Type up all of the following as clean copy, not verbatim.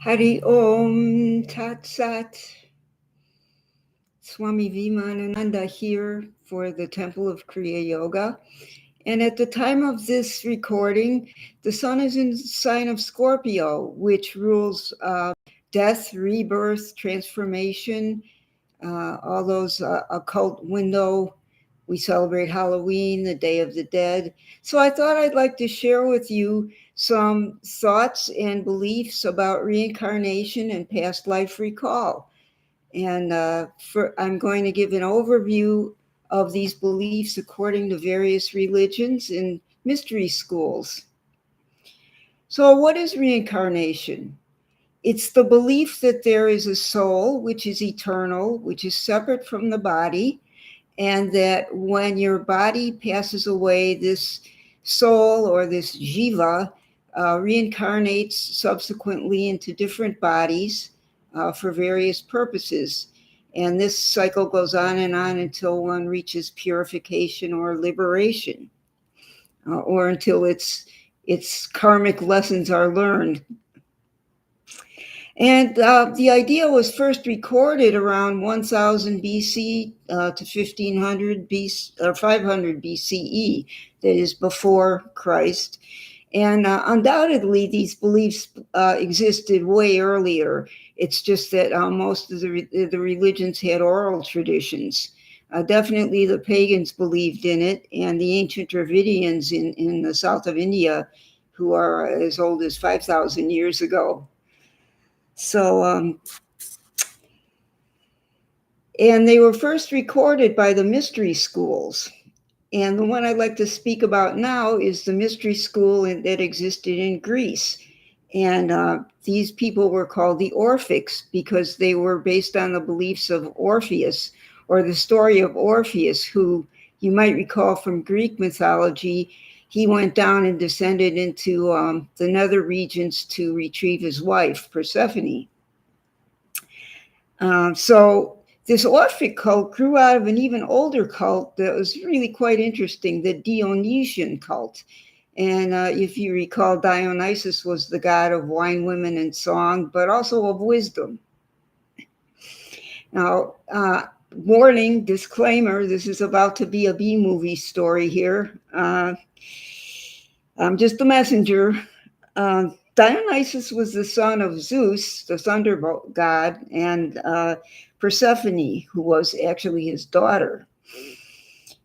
Hari Om Tat Sat. Swami Vimanananda here for the Temple of Kriya Yoga. And at the time of this recording, the sun is in the sign of Scorpio, which rules death, rebirth, transformation, all those occult window. We celebrate Halloween, the Day of the Dead. So I thought I'd like to share with you some thoughts and beliefs about reincarnation and past life recall. And I'm going to give an overview of these beliefs according to various religions and mystery schools. So, what is reincarnation? It's the belief that there is a soul which is eternal, which is separate from the body, and that when your body passes away, this soul or this jiva reincarnates subsequently into different bodies for various purposes. And this cycle goes on and on until one reaches purification or liberation, or until its karmic lessons are learned. And the idea was first recorded around 1000 BC to 1500 BC, or 500 BCE, that is before Christ. And undoubtedly, these beliefs existed way earlier. It's just that most of the religions had oral traditions. Definitely the pagans believed in it, and the ancient Dravidians in the south of India, who are as old as 5,000 years ago. So, and they were first recorded by the mystery schools. And the one I'd like to speak about now is the mystery school that existed in Greece. And these people were called the Orphics because they were based on the beliefs of Orpheus, or the story of Orpheus, who you might recall from Greek mythology. He went down and descended into the nether regions to retrieve his wife, Persephone. So this Orphic cult grew out of an even older cult that was really quite interesting, the Dionysian cult. And if you recall, Dionysus was the god of wine, women, and song, but also of wisdom. Now, warning, disclaimer, this is about to be a B-movie story here. I'm just a messenger. Dionysus was the son of Zeus, the thunder god, and Persephone, who was actually his daughter.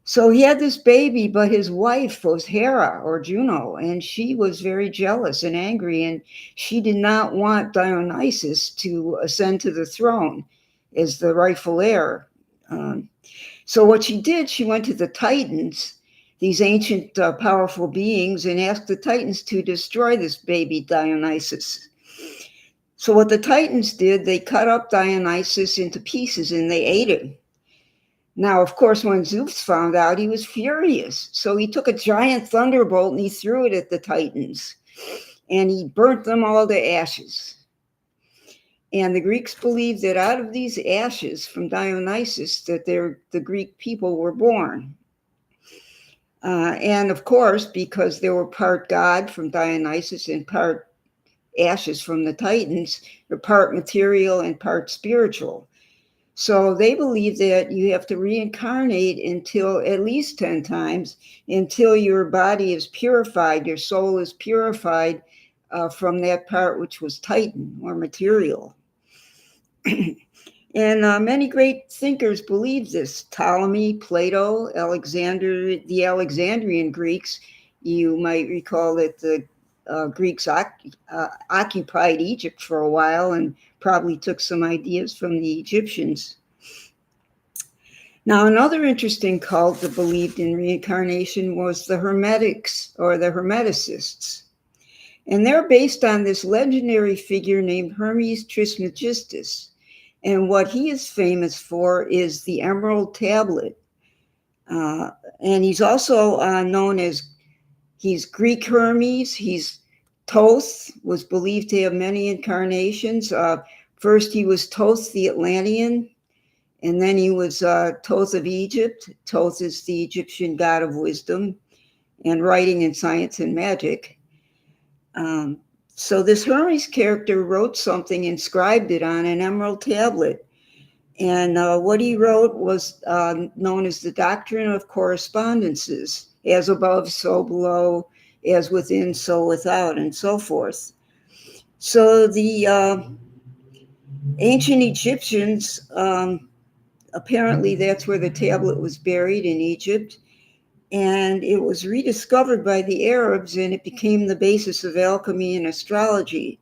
So he had this baby, but his wife was Hera, or Juno, and she was very jealous and angry, and she did not want Dionysus to ascend to the throne as the rightful heir. So what she did, she went to the Titans, these ancient powerful beings, and asked the Titans to destroy this baby Dionysus. So what the Titans did, they cut up Dionysus into pieces and they ate him. Now, of course, when Zeus found out, he was furious. So he took a giant thunderbolt and he threw it at the Titans, and he burnt them all to ashes. And the Greeks believed that out of these ashes from Dionysus, that the Greek people were born. And of course, because they were part god from Dionysus and part ashes from the Titans, they're part material and part spiritual. So they believe that you have to reincarnate until at least 10 times until your body is purified, your soul is purified from that part which was Titan or material. And many great thinkers believed this. Ptolemy, Plato, the Alexandrian Greeks. You might recall that the Greeks occupied Egypt for a while and probably took some ideas from the Egyptians. Now, another interesting cult that believed in reincarnation was the Hermetics, or the Hermeticists. And they're based on this legendary figure named Hermes Trismegistus. And what he is famous for is the Emerald Tablet. And he's also known as, he's Greek Hermes. He's Thoth, was believed to have many incarnations. First, he was Thoth the Atlantean, and then he was Thoth of Egypt. Thoth is the Egyptian god of wisdom and writing and science and magic. So this Hermes character wrote something, inscribed it on an emerald tablet. And what he wrote was known as the doctrine of correspondences, as above, so below, as within, so without, and so forth. So the ancient Egyptians, apparently that's where the tablet was buried, in Egypt. And it was rediscovered by the Arabs, and it became the basis of alchemy and astrology.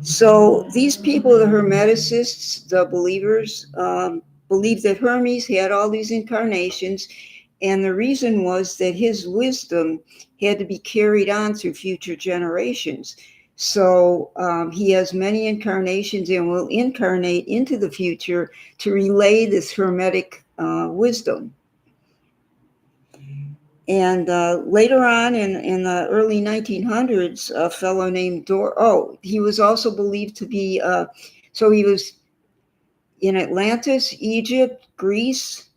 So these people, the Hermeticists, the believers, believed that Hermes had all these incarnations, and the reason was that his wisdom had to be carried on through future generations. So he has many incarnations and will incarnate into the future to relay this Hermetic wisdom. And later on in the early 1900s, a fellow named he was also believed to be, so he was in Atlantis, Egypt, Greece,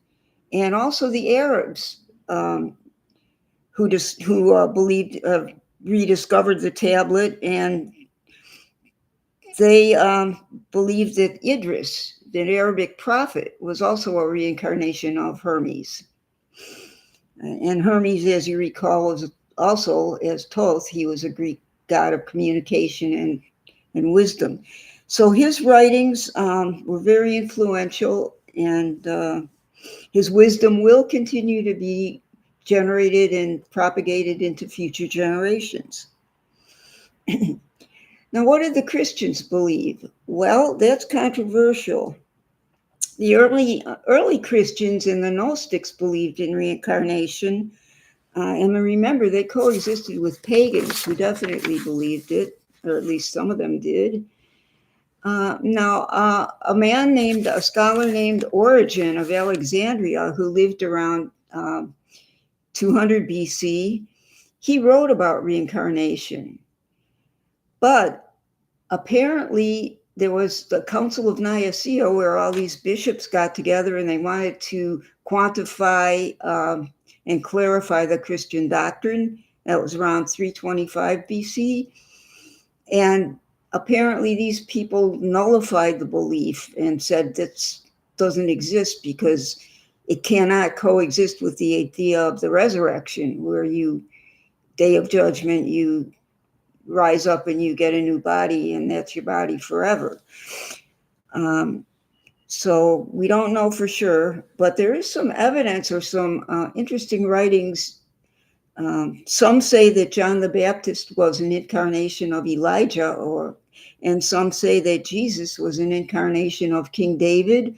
and also the Arabs, who believed, rediscovered the tablet, and they believed that Idris, the Arabic prophet, was also a reincarnation of Hermes. And Hermes, as you recall, was also, as Thoth, he was a Greek god of communication and wisdom. So his writings were very influential, and his wisdom will continue to be generated and propagated into future generations. Now, what did the Christians believe? Well, that's controversial. The early Christians and the Gnostics believed in reincarnation. And remember, they coexisted with pagans who definitely believed it, or at least some of them did. Now, a scholar named Origen of Alexandria, who lived around 200 BC, he wrote about reincarnation. But apparently, there was the Council of Nicaea where all these bishops got together and they wanted to quantify and clarify the Christian doctrine. That was around 325 BC. And apparently these people nullified the belief and said that doesn't exist because it cannot coexist with the idea of the resurrection, where day of judgment, you rise up and you get a new body, and that's your body forever. So we don't know for sure, but there is some evidence or some interesting writings. Some say that John the Baptist was an incarnation of Elijah, and some say that Jesus was an incarnation of King David,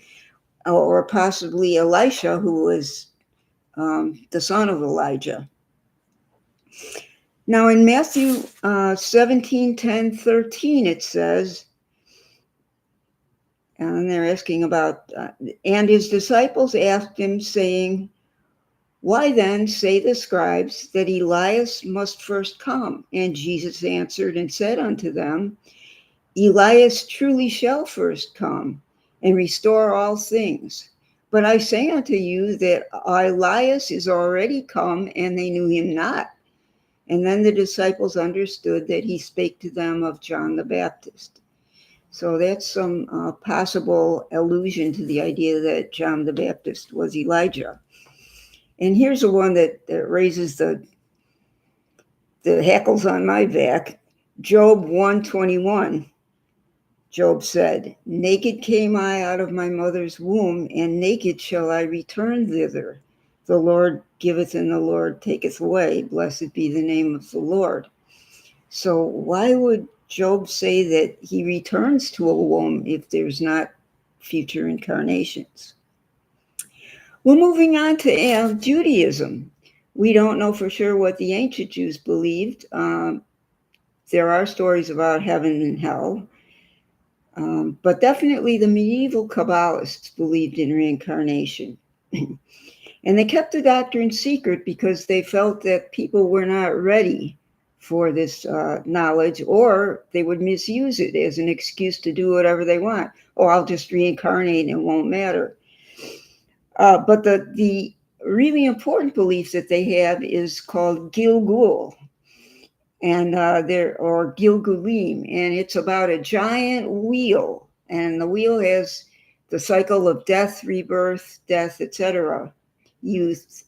or possibly Elisha, who was the son of Elijah. Now in Matthew 17:10-13, it says, and they're asking about, and his disciples asked him, saying, why then say the scribes that Elias must first come? And Jesus answered and said unto them, Elias truly shall first come and restore all things. But I say unto you that Elias is already come, and they knew him not. And then the disciples understood that he spake to them of John the Baptist. So that's some possible allusion to the idea that John the Baptist was Elijah. And here's the one that raises the hackles on my back. Job 1:21. Job said, naked came I out of my mother's womb, and naked shall I return thither. The Lord giveth and the Lord taketh away. Blessed be the name of the Lord. So why would Job say that he returns to a womb if there's not future incarnations? Well, moving on to Judaism. We don't know for sure what the ancient Jews believed. There are stories about heaven and hell. But definitely the medieval Kabbalists believed in reincarnation. And they kept the doctrine secret because they felt that people were not ready for this knowledge, or they would misuse it as an excuse to do whatever they want. Oh, I'll just reincarnate and it won't matter. But the really important belief that they have is called Gilgul. and or Gilgulim, and it's about a giant wheel, and the wheel has the cycle of death, rebirth, death, etc. Youth,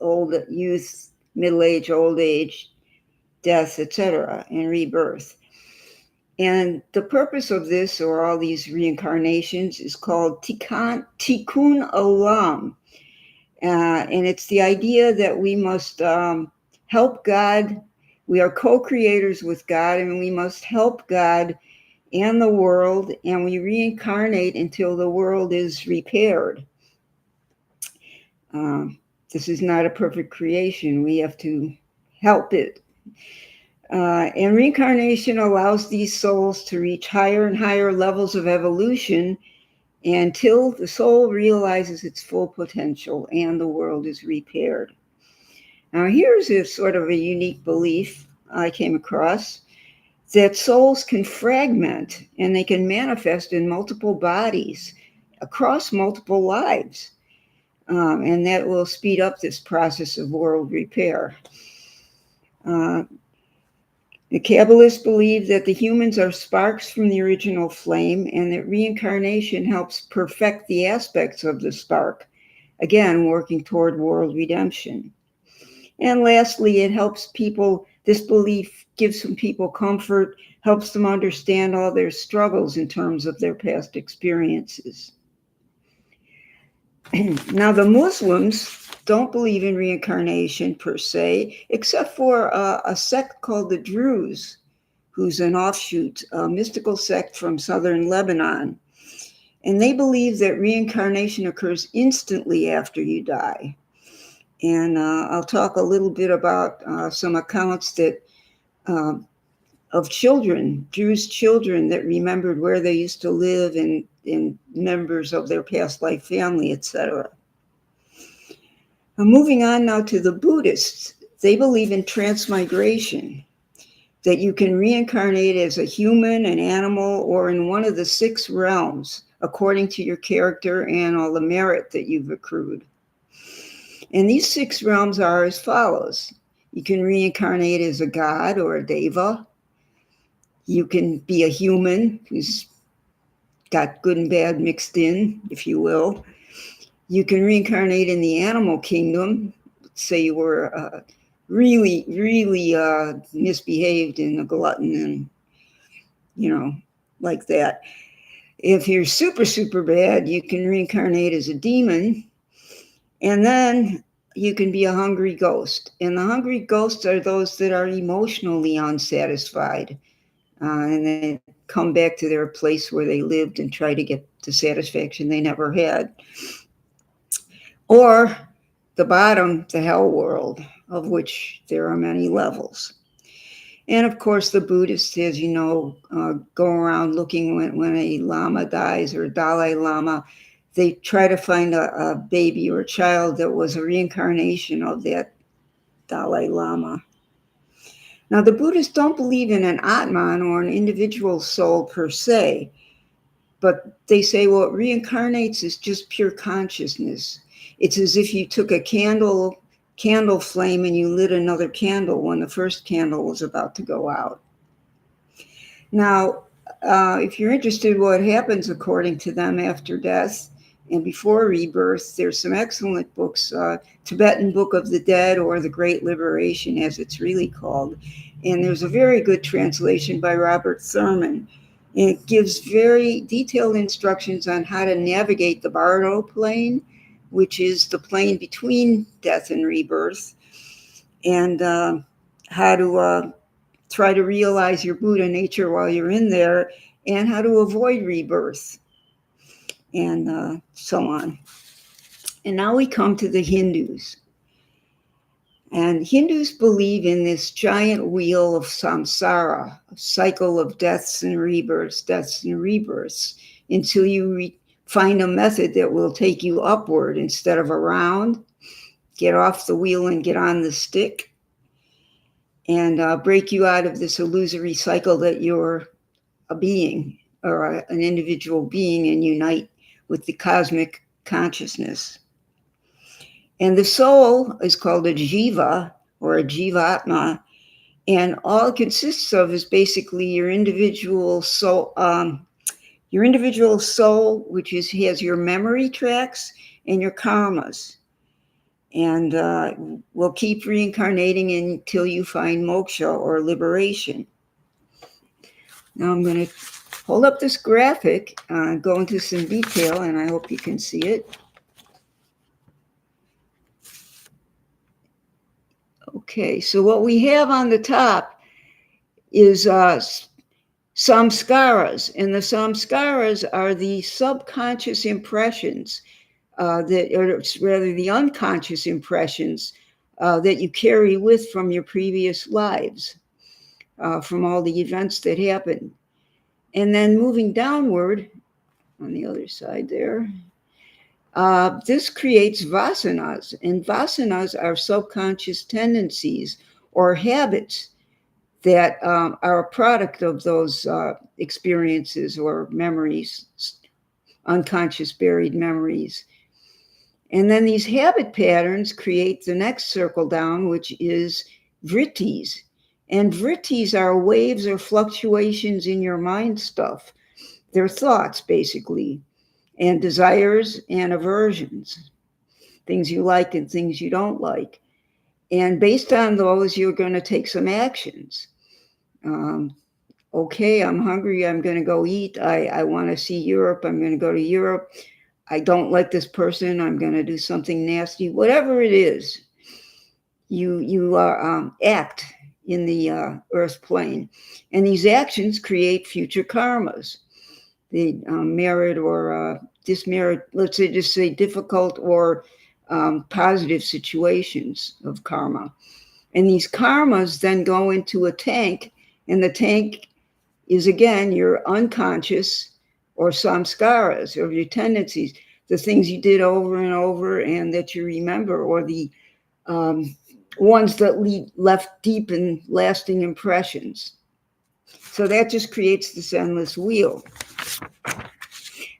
middle age, old age, death, etc., and rebirth. And the purpose of this, or all these reincarnations, is called tikkun olam. And it's the idea that we must help God. We are co-creators with God, and we must help God and the world, and we reincarnate until the world is repaired. Um, this is not a perfect creation. We have to help it. And reincarnation allows these souls to reach higher and higher levels of evolution until the soul realizes its full potential and the world is repaired. Now, here's a sort of a unique belief I came across, that souls can fragment and they can manifest in multiple bodies across multiple lives. And that will speed up this process of world repair. Uh, the Kabbalists believe that the humans are sparks from the original flame, and that reincarnation helps perfect the aspects of the spark, again, working toward world redemption. And lastly, it helps people, this belief gives some people comfort, helps them understand all their struggles in terms of their past experiences. Now, the Muslims don't believe in reincarnation per se, except for a sect called the Druze, who's an offshoot, a mystical sect from southern Lebanon. And they believe that reincarnation occurs instantly after you die. And I'll talk a little bit about some accounts that of children, Jewish children that remembered where they used to live and members of their past life family, etc. Moving on now to the Buddhists, they believe in transmigration, that you can reincarnate as a human, an animal, or in one of the 6 realms, according to your character and all the merit that you've accrued. And these 6 realms are as follows. You can reincarnate as a god or a deva. You can be a human who's got good and bad mixed in, if you will. You can reincarnate in the animal kingdom. Say you were really, really misbehaved and a glutton and, like that. If you're super, super bad, you can reincarnate as a demon. And then you can be a hungry ghost. And the hungry ghosts are those that are emotionally unsatisfied. And they come back to their place where they lived and try to get the satisfaction they never had. Or the bottom, the hell world, of which there are many levels. And of course, the Buddhists, as you know, go around looking when a Lama dies or a Dalai Lama, they try to find a baby or a child that was a reincarnation of that Dalai Lama. Now, the Buddhists don't believe in an Atman or an individual soul per se, but they say what reincarnates is just pure consciousness. It's as if you took a candle flame and you lit another candle when the first candle was about to go out. Now, if you're interested in what happens according to them after death and before rebirth, there's some excellent books, Tibetan Book of the Dead, or The Great Liberation, as it's really called. And there's a very good translation by Robert Thurman. And it gives very detailed instructions on how to navigate the Bardo plane, which is the plane between death and rebirth, and how to try to realize your Buddha nature while you're in there, and how to avoid rebirth, and so on. And now we come to the Hindus. And Hindus believe in this giant wheel of samsara, a cycle of deaths and rebirths, until you find a method that will take you upward instead of around, get off the wheel and get on the stick, and break you out of this illusory cycle that you're a being or an individual being and unite with the cosmic consciousness. And the soul is called a jiva or a jivatma, And all it consists of is basically your individual soul, which has your memory tracks and your karmas. And will keep reincarnating until you find moksha or liberation. Now I'm going to hold up this graphic, go into some detail, and I hope you can see it. Okay, so what we have on the top is samskaras, and the samskaras are the subconscious impressions or rather the unconscious impressions that you carry with from your previous lives, from all the events that happened. And then moving downward on the other side there, this creates vasanas, and vasanas are subconscious tendencies or habits that are a product of those experiences or memories, unconscious buried memories. And then these habit patterns create the next circle down, which is vrittis. And vrittis are waves or fluctuations in your mind stuff. They're thoughts, basically, and desires and aversions, things you like and things you don't like. And based on those, you're going to take some actions. Okay, I'm hungry, I'm going to go eat. I want to see Europe, I'm going to go to Europe. I don't like this person, I'm going to do something nasty. Whatever it is, you act in the earth plane. And these actions create future karmas. The merit or dismerit, let's say, just say difficult or positive situations of karma. And these karmas then go into a tank, and the tank is, again, your unconscious or samskaras, or your tendencies, the things you did over and over and that you remember, or the ones that left deep and lasting impressions. So that just creates this endless wheel.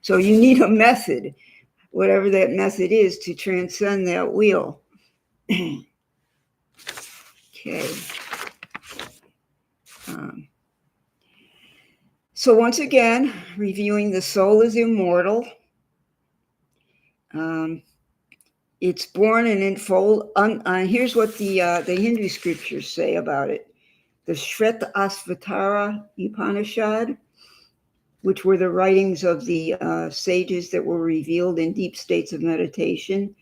So you need a method, whatever that method is, to transcend that wheel. Okay. So once again, reviewing, the soul is immortal. It's born and enfold. Here's what the Hindu scriptures say about it. The Shveta Asvatara Upanishad, which were the writings of the sages that were revealed in deep states of meditation.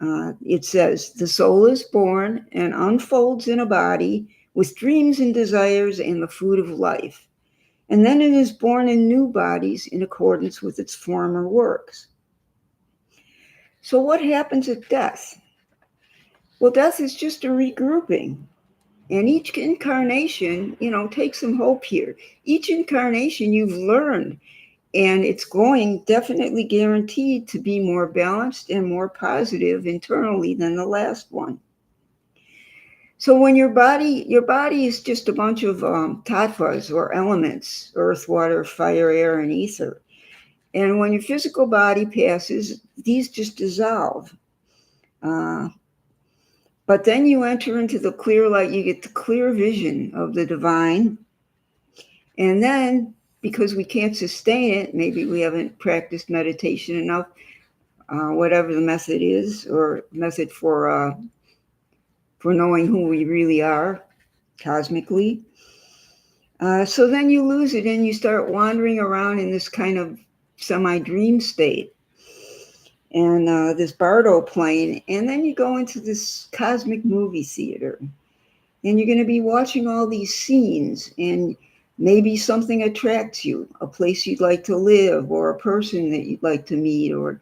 It says, the soul is born and unfolds in a body with dreams and desires and the food of life. And then it is born in new bodies in accordance with its former works. So what happens at death? Well, death is just a regrouping. And each incarnation, take some hope here. Each incarnation you've learned, and it's going definitely guaranteed to be more balanced and more positive internally than the last one. So when your body is just a bunch of tattvas or elements, earth, water, fire, air, and ether. And when your physical body passes, these just dissolve. But then you enter into the clear light, you get the clear vision of the divine. And then, because we can't sustain it, maybe we haven't practiced meditation enough, whatever the method is, or method for knowing who we really are cosmically. So then you lose it and you start wandering around in this kind of semi-dream state. And this Bardo plane, and then you go into this cosmic movie theater, and you're going to be watching all these scenes, and maybe something attracts you, a place you'd like to live, or a person that you'd like to meet, or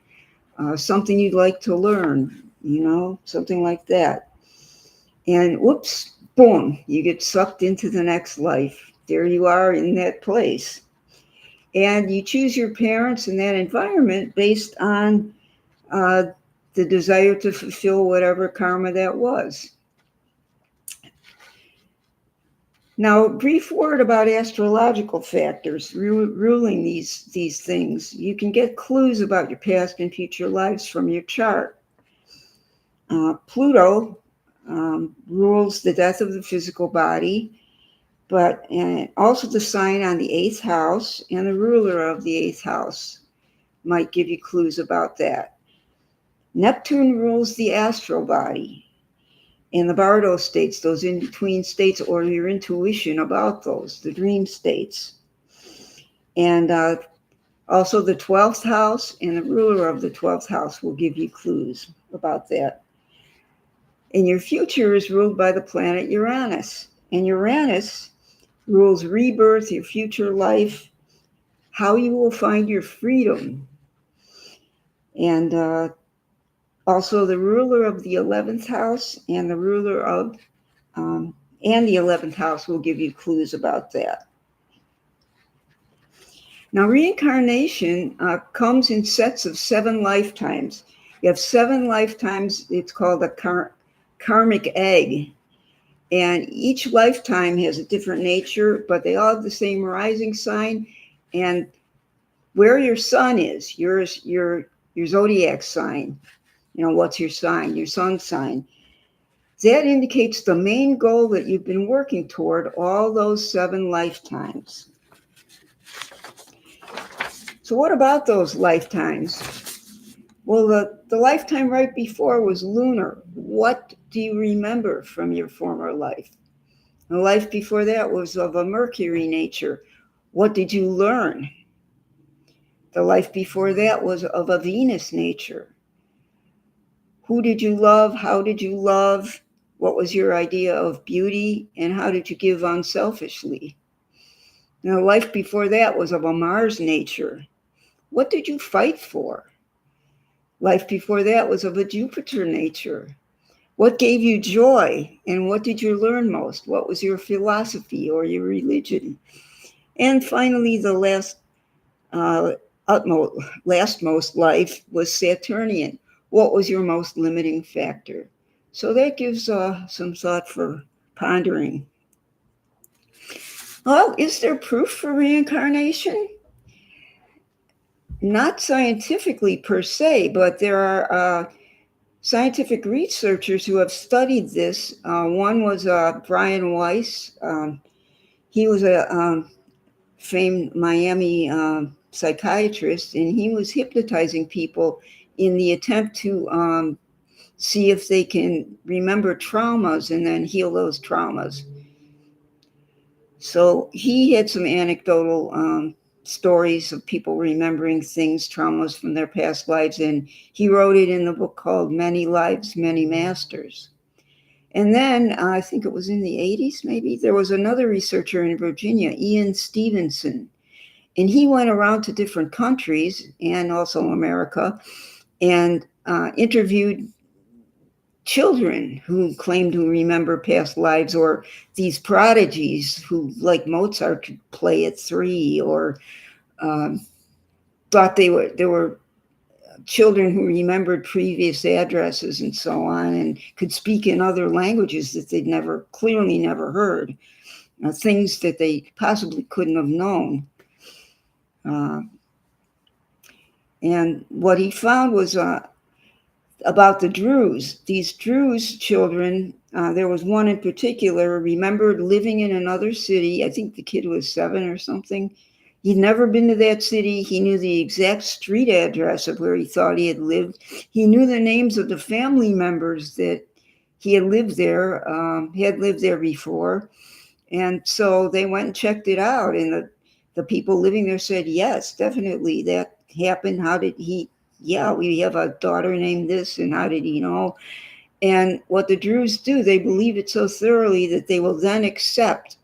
something you'd like to learn, something like that. And whoops, boom, you get sucked into the next life. There you are in that place. And you choose your parents in that environment based on the desire to fulfill whatever karma that was. Now, a brief word about astrological factors ruling these things. You can get clues about your past and future lives from your chart. Pluto rules the death of the physical body, but also the sign on the eighth house and the ruler of the eighth house might give you clues about that. Neptune rules the astral body and the Bardo states, those in between states, or your intuition about those, the dream states. And also the 12th house and the ruler of the 12th house will give you clues about that. And your future is ruled by the planet Uranus. And Uranus rules rebirth, your future life, how you will find your freedom. And also the ruler of the 11th house and the ruler of and the 11th house will give you clues about that. Now, reincarnation comes in sets of 7 lifetimes. You have 7 lifetimes. It's called a karmic egg. And each lifetime has a different nature, but they all have the same rising sign. And where your sun is, your zodiac sign, what's your sign, your sun sign, that indicates the main goal that you've been working toward all those 7 lifetimes. So what about those lifetimes? Well, the lifetime right before was lunar. What do you remember from your former life? The life before that was of a Mercury nature. What did you learn? The life before that was of a Venus nature. Who did you love? How did you love? What was your idea of beauty? And how did you give unselfishly? Now, life before that was of a Mars nature. What did you fight for? Life before that was of a Jupiter nature. What gave you joy? And what did you learn most? What was your philosophy or your religion? And finally, the lastmost life was Saturnian. What was your most limiting factor? So that gives some thought for pondering. Well, is there proof for reincarnation? Not scientifically per se, but there are scientific researchers who have studied this. One was Brian Weiss. He was a famed Miami psychiatrist, and he was hypnotizing people in the attempt to see if they can remember traumas and then heal those traumas. So he had some anecdotal stories of people remembering things, traumas from their past lives, and he wrote it in the book called Many Lives, Many Masters. And then I think it was in the 80s, maybe, there was another researcher in Virginia, Ian Stevenson, and he went around to different countries and also America and interviewed children who claimed to remember past lives, or these prodigies who, like Mozart, could play at 3, or thought there were children who remembered previous addresses and so on, and could speak in other languages that they'd clearly never heard, things that they possibly couldn't have known. And what he found was about the Druze. These Druze children, there was one in particular, remembered living in another city. I think the kid was 7 or something. He'd never been to that city. He knew the exact street address of where he thought he had lived. He knew the names of the family members that he had lived there, before. And so they went and checked it out. And the people living there said, yes, definitely that happened. How did he? Yeah, we have a daughter named this, and how did he know? And what the Druze do, they believe it so thoroughly that they will then accept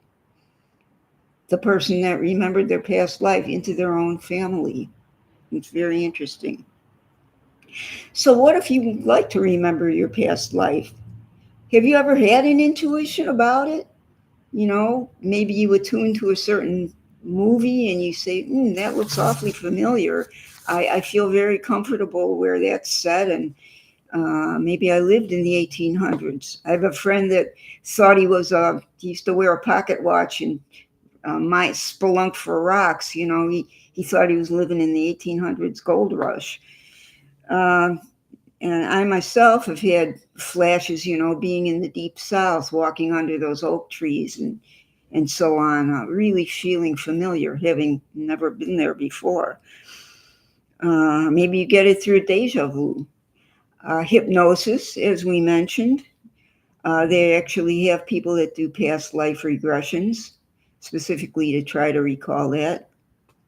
the person that remembered their past life into their own family. It's very interesting. So what if you would like to remember your past life? Have you ever had an intuition about it? Maybe you attune to a certain movie and you say, that looks awfully familiar. I feel very comfortable where that's set, and maybe I lived in the 1800s. I have a friend that thought he used to wear a pocket watch and might spelunk for rocks. He thought he was living in the 1800s gold rush. And I myself have had flashes, being in the deep south, walking under those oak trees and so on, really feeling familiar, having never been there before. Maybe you get it through deja vu. Hypnosis, as we mentioned. They actually have people that do past life regressions, specifically to try to recall that,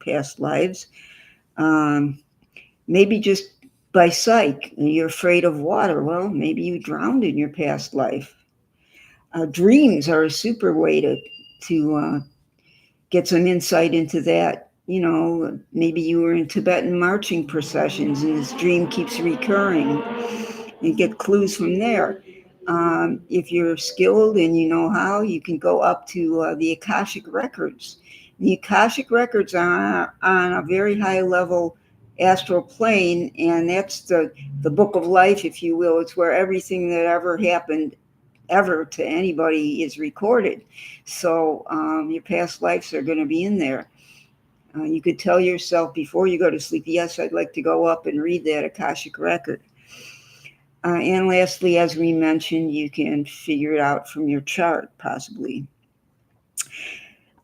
past lives. Maybe just by psych, you're afraid of water. Well, maybe you drowned in your past life. Dreams are a super way to get some insight into that. Maybe you were in Tibetan marching processions and this dream keeps recurring. You get clues from there. If you're skilled and you know how, you can go up to the Akashic records. The Akashic records are on a very high level astral plane, and that's the book of life, if you will. It's where everything that ever happened ever to anybody is recorded. So your past lives are going to be in there. You could tell yourself before you go to sleep, yes, I'd like to go up and read that Akashic record. And lastly, as we mentioned, you can figure it out from your chart, possibly.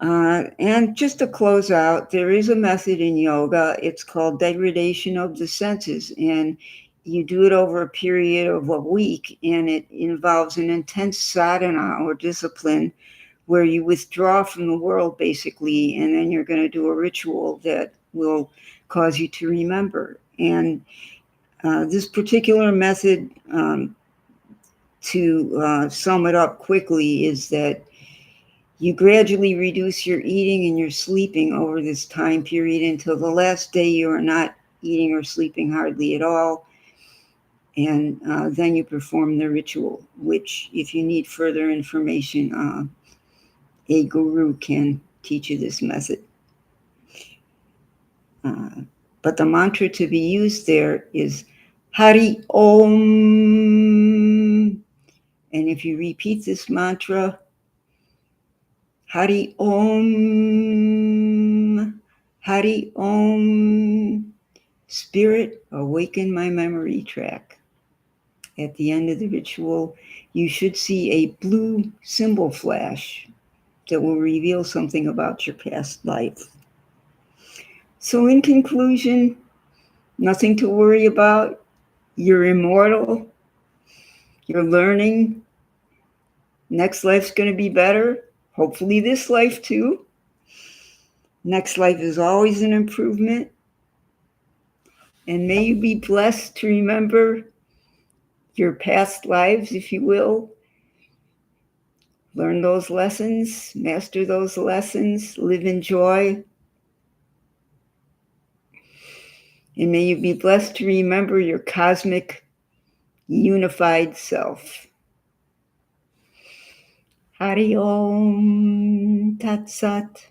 And just to close out, there is a method in yoga. It's called degradation of the senses. And you do it over a period of a week, and it involves an intense sadhana or discipline where you withdraw from the world, basically, and then you're going to do a ritual that will cause you to remember. And this particular method, to sum it up quickly, is that you gradually reduce your eating and your sleeping over this time period until the last day you are not eating or sleeping hardly at all. And then you perform the ritual, which, if you need further information, a guru can teach you this method. But the mantra to be used there is Hari Om. And if you repeat this mantra, Hari Om, Hari Om, Spirit, awaken my memory track. At the end of the ritual, you should see a blue symbol flash that will reveal something about your past life. So in conclusion, nothing to worry about. You're immortal. You're learning. Next life's going to be better. Hopefully this life too. Next life is always an improvement. And may you be blessed to remember your past lives, if you will. Learn those lessons, master those lessons, live in joy. And may you be blessed to remember your cosmic, unified self. Hari Om Tat Sat.